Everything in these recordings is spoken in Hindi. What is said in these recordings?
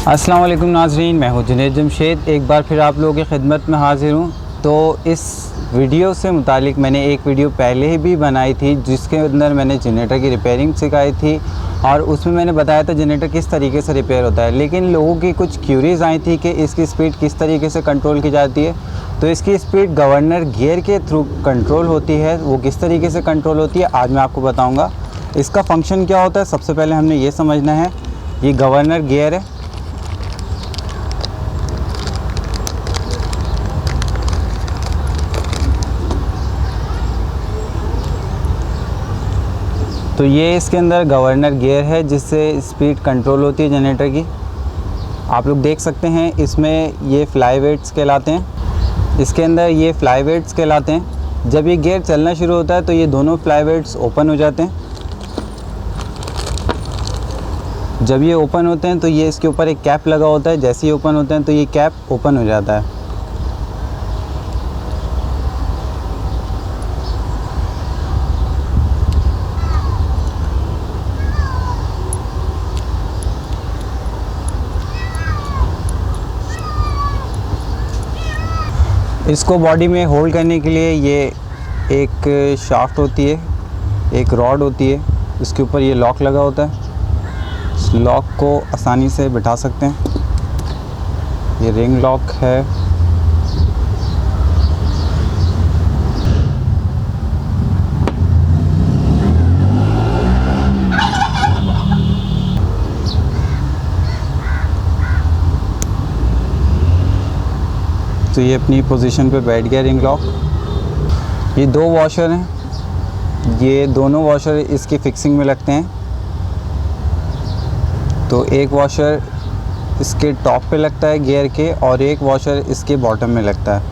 अस्सलाम वालेकुम नाज़रीन, मैं हूँ जुनैद जमशेद। एक बार फिर आप लोगों की खिदमत में हाज़िर हूँ। तो इस वीडियो से मुतालिक मैंने एक वीडियो पहले ही भी बनाई थी जिसके अंदर मैंने जनरेटर की रिपेयरिंग सिखाई थी और उसमें मैंने बताया था जनरेटर किस तरीके से रिपेयर होता है। लेकिन लोगों की कुछ क्यूरीज़ आई थी कि इसकी स्पीड किस तरीके से कंट्रोल की जाती है। तो इसकी स्पीड गवर्नर गियर के थ्रू कंट्रोल होती है। वो किस तरीके से कंट्रोल होती है आज मैं आपको बताऊँगा। इसका फंक्शन क्या होता है, सबसे पहले हमने ये समझना है। ये गवर्नर गियर है। तो ये इसके अंदर गवर्नर गियर है जिससे स्पीड कंट्रोल होती है जनरेटर की। आप लोग देख सकते हैं इसमें ये फ्लाई वेट्स कहलाते हैं। इसके अंदर ये फ्लाई वेट्स कहलाते हैं। जब ये गियर चलना शुरू होता है तो ये दोनों फ्लाई वेट्स ओपन हो जाते हैं। जब ये ओपन होते हैं तो ये इसके ऊपर एक कैप लगा होता है। जैसे ही ओपन होते हैं तो ये कैप ओपन हो जाता है। इसको बॉडी में होल्ड करने के लिए ये एक शाफ्ट होती है, एक रॉड होती है। इसके ऊपर ये लॉक लगा होता है। इस लॉक को आसानी से बिठा सकते हैं। ये रिंग लॉक है। तो ये अपनी पोजीशन पे बैठ गया रिंग लॉक। ये दो वॉशर हैं। ये दोनों वॉशर इसकी फिक्सिंग में लगते हैं। तो एक वॉशर इसके टॉप पे लगता है गियर के और एक वॉशर इसके बॉटम में लगता है।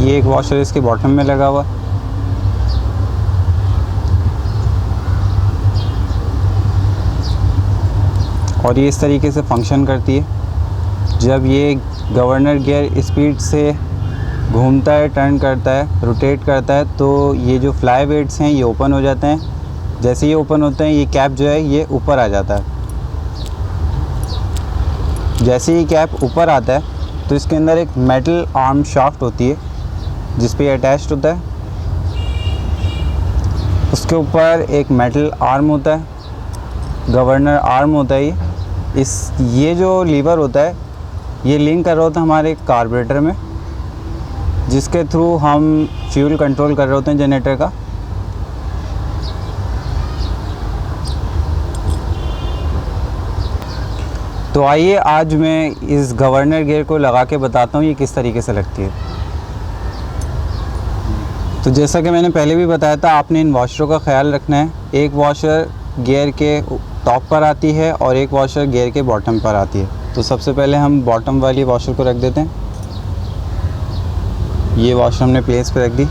ये एक वॉशर इसके बॉटम में लगा हुआ। और ये इस तरीके से फंक्शन करती है। जब ये गवर्नर गियर स्पीड से घूमता है, टर्न करता है, रोटेट करता है तो ये जो फ्लाई वेट्स हैं ये ओपन हो जाते हैं। जैसे ये ओपन होते हैं ये कैप जो है ये ऊपर आ जाता है। जैसे ही कैप ऊपर आता है तो इसके अंदर एक मेटल आर्म शाफ्ट होती है जिस पे अटैच्ड होता है। उसके ऊपर एक मेटल आर्म होता है, गवर्नर आर्म होता है। ये जो लीवर होता है ये लिंक कर रहा होता है हमारे कार्बोरेटर में, जिसके थ्रू हम फ्यूल कंट्रोल कर रहे होते हैं जनरेटर का। तो आइए आज मैं इस गवर्नर गियर को लगा के बताता हूँ ये किस तरीके से लगती है। तो जैसा कि मैंने पहले भी बताया था, आपने इन वॉशरों का ख्याल रखना है। एक वॉशर गियर के टॉप पर आती है और एक वॉशर गियर के बॉटम पर आती है। तो सबसे पहले हम बॉटम वाली वॉशर को रख देते हैं। ये वॉशर हमने प्लेस पे रख दी।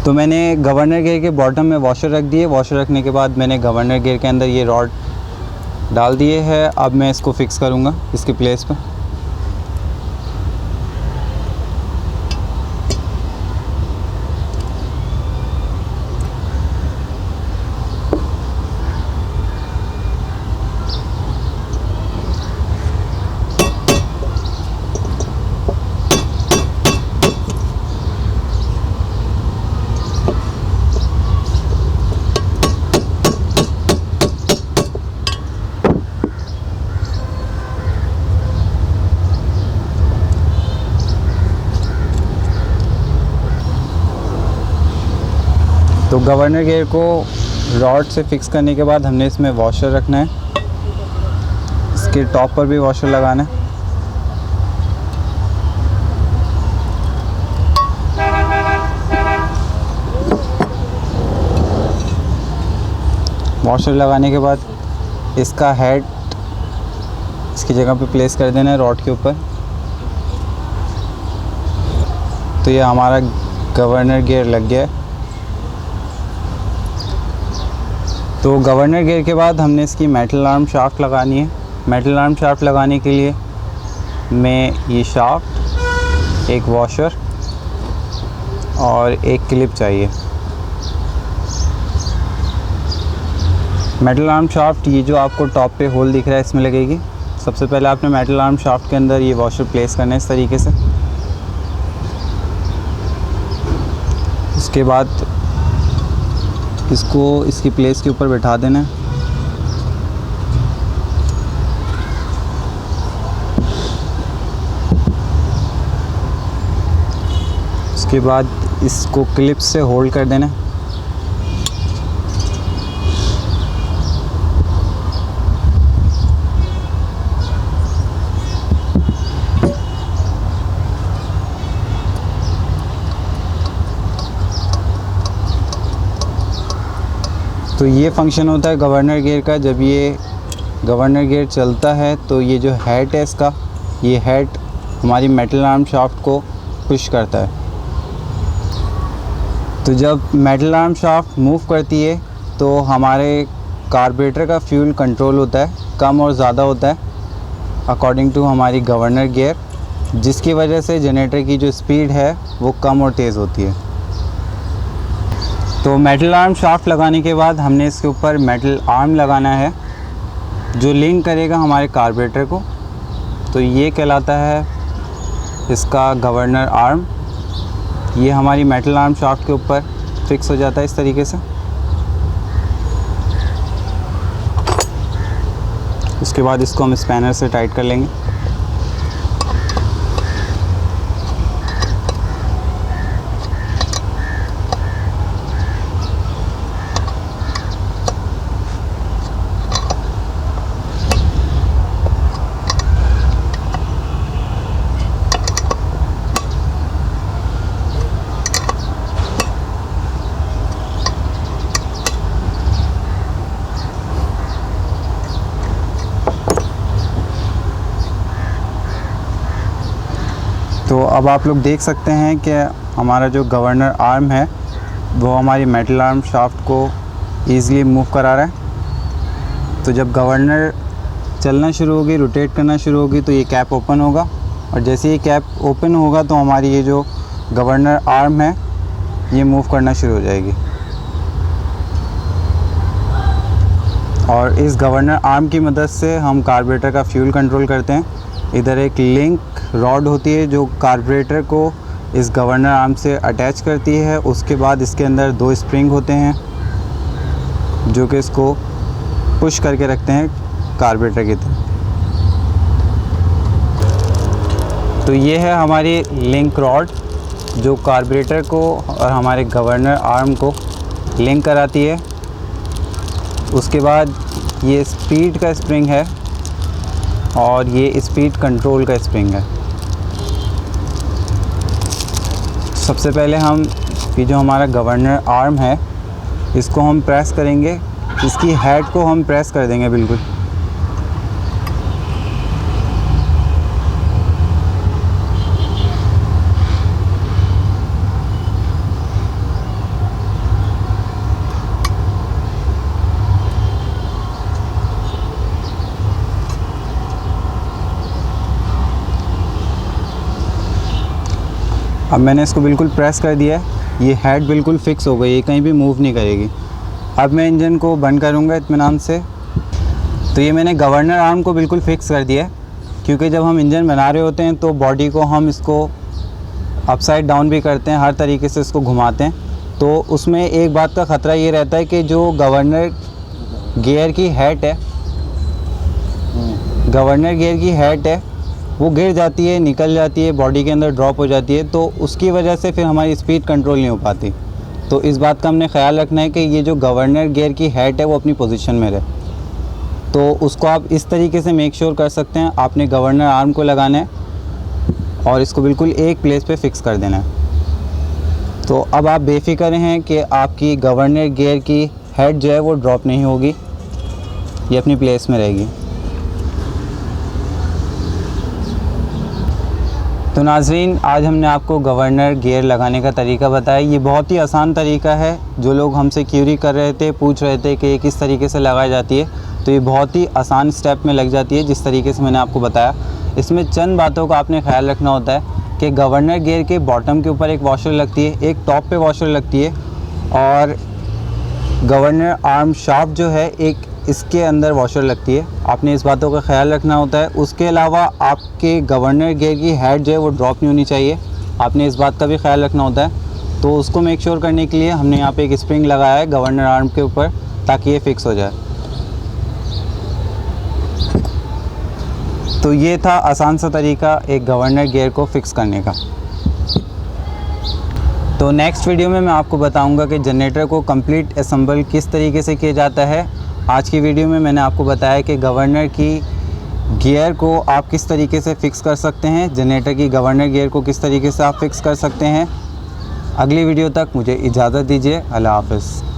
तो मैंने गवर्नर गियर के बॉटम में वॉशर रख दिए। वॉशर रखने के बाद मैंने गवर्नर गियर के अंदर ये रॉड डाल दिए है। अब मैं इसको फिक्स करूँगा इसकी प्लेस पर। तो गवर्नर गियर को रॉड से फिक्स करने के बाद हमने इसमें वॉशर रखना है। इसके टॉप पर भी वॉशर लगाना है। वॉशर लगाने के बाद इसका हेड इसकी जगह पे प्लेस कर देना है रॉड के ऊपर। तो ये हमारा गवर्नर गियर लग गया है। तो गवर्नर गियर के बाद हमने इसकी मेटल आर्म शाफ्ट लगानी है। मेटल आर्म शाफ्ट लगाने के लिए मैं ये शाफ्ट, एक वॉशर और एक क्लिप चाहिए। मेटल आर्म शाफ्ट ये जो आपको टॉप पे होल दिख रहा है इसमें लगेगी। सबसे पहले आपने मेटल आर्म शाफ्ट के अंदर ये वॉशर प्लेस करना है इस तरीके से। उसके बाद इसको इसकी प्लेस के ऊपर बैठा देना है। उसके बाद इसको क्लिप से होल्ड कर देना है। तो ये फंक्शन होता है गवर्नर गियर का। जब ये गवर्नर गियर चलता है तो ये जो हेड है इसका, ये हेड हमारी मेटल आर्म शाफ्ट को पुश करता है। तो जब मेटल आर्म शाफ्ट मूव करती है तो हमारे कार्बोरेटर का फ्यूल कंट्रोल होता है, कम और ज़्यादा होता है अकॉर्डिंग टू हमारी गवर्नर गियर, जिसकी वजह से जनरेटर की जो स्पीड है वो कम और तेज़ होती है। तो मेटल आर्म शाफ्ट लगाने के बाद हमने इसके ऊपर मेटल आर्म लगाना है जो लिंक करेगा हमारे कार्बोरेटर को। तो ये कहलाता है इसका गवर्नर आर्म। ये हमारी मेटल आर्म शाफ्ट के ऊपर फिक्स हो जाता है इस तरीके से। उसके बाद इसको हम स्पैनर से टाइट कर लेंगे। तो अब आप लोग देख सकते हैं कि हमारा जो गवर्नर आर्म है वो हमारी मेटल आर्म शाफ्ट को ईज़िली मूव करा रहा है। तो जब गवर्नर चलना शुरू होगी, रोटेट करना शुरू होगी, तो ये कैप ओपन होगा और जैसे ये कैप ओपन होगा तो हमारी ये जो गवर्नर आर्म है ये मूव करना शुरू हो जाएगी। और इस गवर्नर आर्म की मदद से हम कार्बोरेटर का फ्यूल कंट्रोल करते हैं। इधर एक लिंक रॉड होती है जो कार्बोरेटर को इस गवर्नर आर्म से अटैच करती है। उसके बाद इसके अंदर 2 स्प्रिंग होते हैं जो कि इसको पुश करके रखते हैं कार्बोरेटर की तरफ। तो ये है हमारी लिंक रॉड जो कार्बोरेटर को और हमारे गवर्नर आर्म को लिंक कराती है। उसके बाद ये स्पीड का स्प्रिंग है और ये स्पीड कंट्रोल का स्प्रिंग है। सबसे पहले हम ये जो हमारा गवर्नर आर्म है इसको हम प्रेस करेंगे, इसकी हेड को हम प्रेस कर देंगे बिल्कुल। अब मैंने इसको बिल्कुल प्रेस कर दिया है, ये हेड बिल्कुल फिक्स हो गई, ये कहीं भी मूव नहीं करेगी। अब मैं इंजन को बंद करूँगा इत्मीनान से। तो ये मैंने गवर्नर आर्म को बिल्कुल फिक्स कर दिया है, क्योंकि जब हम इंजन बना रहे होते हैं तो बॉडी को हम इसको अपसाइड डाउन भी करते हैं, हर तरीके से इसको घुमाते हैं। तो उसमें एक बात का ख़तरा ये रहता है कि जो गवर्नर गियर की हेड है, गवर्नर गियर की हेड है वो गिर जाती है, निकल जाती है, बॉडी के अंदर ड्रॉप हो जाती है, तो उसकी वजह से फिर हमारी स्पीड कंट्रोल नहीं हो पाती। तो इस बात का हमने ख्याल रखना है कि ये जो गवर्नर गियर की हेड है वो अपनी पोजीशन में रहे। तो उसको आप इस तरीके से मेक श्योर कर सकते हैं। आपने गवर्नर आर्म को लगाना है और इसको बिल्कुल एक प्लेस पे फिक्स कर देना है। तो अब आप बेफिक्र हैं कि आपकी गवर्नर गियर की हेड जो है वो ड्रॉप नहीं होगी, ये अपनी प्लेस में रहेगी। तो नाज़रीन, आज हमने आपको गवर्नर गियर लगाने का तरीका बताया। ये बहुत ही आसान तरीका है। जो लोग हमसे क्यूरी कर रहे थे, पूछ रहे थे कि ये किस तरीके से लगाई जाती है, तो ये बहुत ही आसान स्टेप में लग जाती है जिस तरीके से मैंने आपको बताया। इसमें चंद बातों का आपने ख्याल रखना होता है कि गवर्नर गियर के बॉटम के ऊपर एक वॉशर लगती है, एक टॉप पे वॉशर लगती है, और गवर्नर आर्म शाफ्ट जो है एक इसके अंदर वॉशर लगती है। आपने इस बातों का ख्याल रखना होता है। उसके अलावा आपके गवर्नर गियर की हेड जो है वो ड्रॉप नहीं होनी चाहिए, आपने इस बात का भी ख्याल रखना होता है। तो उसको मेक श्योर करने के लिए हमने यहाँ पे एक स्प्रिंग लगाया है गवर्नर आर्म के ऊपर, ताकि ये फ़िक्स हो जाए। तो ये था आसान सा तरीका एक गवर्नर गियर को फ़िक्स करने का। तो नेक्स्ट वीडियो में मैं आपको बताऊंगा कि जनरेटर को कंप्लीट असेंबल किस तरीके से किया जाता है। आज की वीडियो में मैंने आपको बताया कि गवर्नर की गियर को आप किस तरीके से फ़िक्स कर सकते हैं, जनरेटर की गवर्नर गियर को किस तरीके से आप फ़िक्स कर सकते हैं। अगली वीडियो तक मुझे इजाज़त दीजिए। अल्लाह हाफ़िज़।